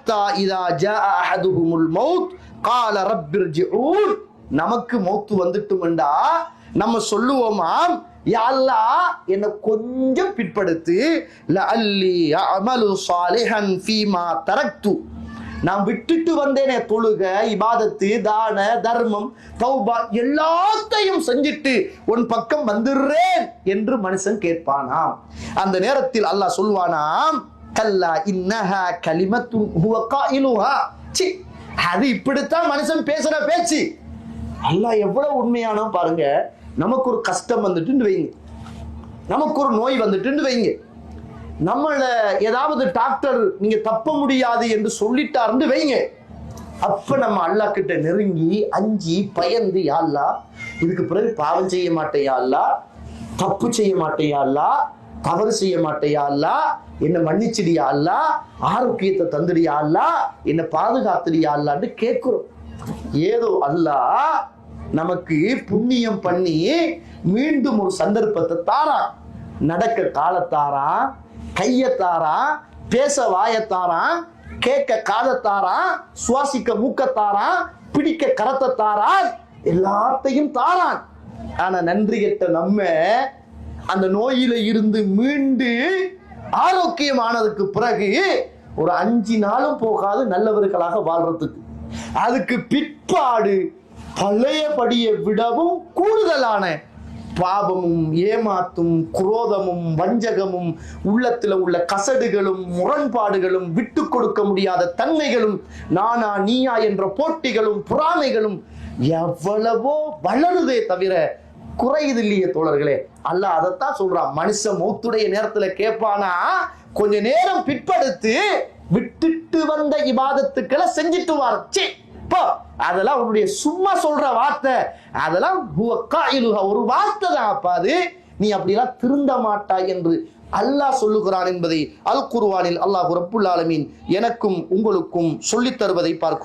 ஹத்தா இதா ஜாஅ அஹதுஹுமுல் மௌத் கால ரப்பிர்ஜிஊன். நமக்கு மௌத்து வந்துட்டுமெண்டா நம்ம சொல்லுவோமாம், யா அல்லாஹ் என்னை கொஞ்சம் பிற்படுத்து, லஅல்லி அஅமலு ஸாலிஹன் ஃபீமா தரக்து. நான் விட்டுட்டு வந்தேனே தொழுக, இபாதத்து, தான தர்மம், தௌபா எல்லாத்தையும் செஞ்சிட்டு உன் பக்கம் வந்துடுறேன் என்று மனுஷன் கேட்பானாம். அந்த நேரத்தில் அல்லாஹ் சொல்வானாம், கல்லா இன்னஹா கலிமத்துன் ஹுவ காயிலுஹா. சி, அது இப்படித்தான் மனுஷன் பேசுற பேச்சு. அல்லாஹ் எவ்வளவு உண்மையானோ பாருங்க. நமக்கு ஒரு கஷ்டம் வந்துட்டு வைங்க, நமக்கு ஒரு நோய் வந்துட்டு வைங்க, நம்மள ஏதாவது டாக்டர் நீங்க தப்ப முடியாது என்று சொல்லிட்டாருன்னு வைங்க. அப்ப நம்ம அல்லாஹ் கிட்ட நெருங்கி அஞ்சி பயந்து, யா அல்லாஹ் இதுக்கு பிறகு பாவம் செய்ய மாட்டேன் யா அல்லாஹ், தப்பு செய்ய மாட்டேன் யா அல்லாஹ், தவறு செய்ய மாட்டேன் யா அல்லாஹ், என்ன மன்னிச்சிடியா அல்லாஹ், ஆரோக்கியத்தை தந்துடியா அல்லாஹ், என்ன பாதுகாத்துடியா அல்லான்னு கேட்கிறோம். ஏதோ அல்லாஹ் நமக்கு புண்ணியம் பண்ணி மீண்டும் ஒரு சந்தர்ப்பத்தை தாரான். நடக்க காலத்தாரான், கையத்தாரான், பேச வாயத்தாரான், கேட்க காதத்தாரான், சுவாசிக்க மூக்கத்தாரான், பிடிக்க கரத்தாரான், எல்லாத்தையும் தாரான். ஆனா நன்றி கெட்ட நம்ம அந்த நோயில இருந்து மீண்டு ஆரோக்கியமானதுக்கு பிறகு ஒரு 5 நாளும் போகாது நல்லவர்களாக வாழ்றதுக்கு. அதுக்கு பிற்பாடு பழையபடியை விடவும் கூடுதலான பாபமும் ஏமாத்தும் குரோதமும் வஞ்சகமும் உள்ளத்துல உள்ள கசடுகளும் முரண்பாடுகளும் விட்டு கொடுக்க முடியாத தன்மைகளும் நானா நீயா என்ற போட்டிகளும் பொறாமைகளும் எவ்வளவோ வளருதே தவிர குறையுது இல்லையே தோழர்களே. அல்லாஹ் அதைத்தான் சொல்றான். மனுஷன் மௌத்துடைய நேரத்துல கேட்பானா, கொஞ்ச நேரம் பிற்படுத்து, விட்டுட்டு வந்த இபாதத்துக்களை செஞ்சுட்டு வர. அதெல்லாம் உன்னுடைய சும்மா சொல்ற வார்த்தை, அதெல்லாம் ஒரு வார்த்தை தான். அப்ப அது நீ அப்படியெல்லாம் திருந்த மாட்டாய் என்று அல்லாஹ் சொல்லுகிறான் என்பதை அல் குர்ஆனில் அல்லாஹ் ரப்புல் ஆலமீன் எனக்கும் உங்களுக்கும் சொல்லித் தருவதை பார்க்கிறோம்.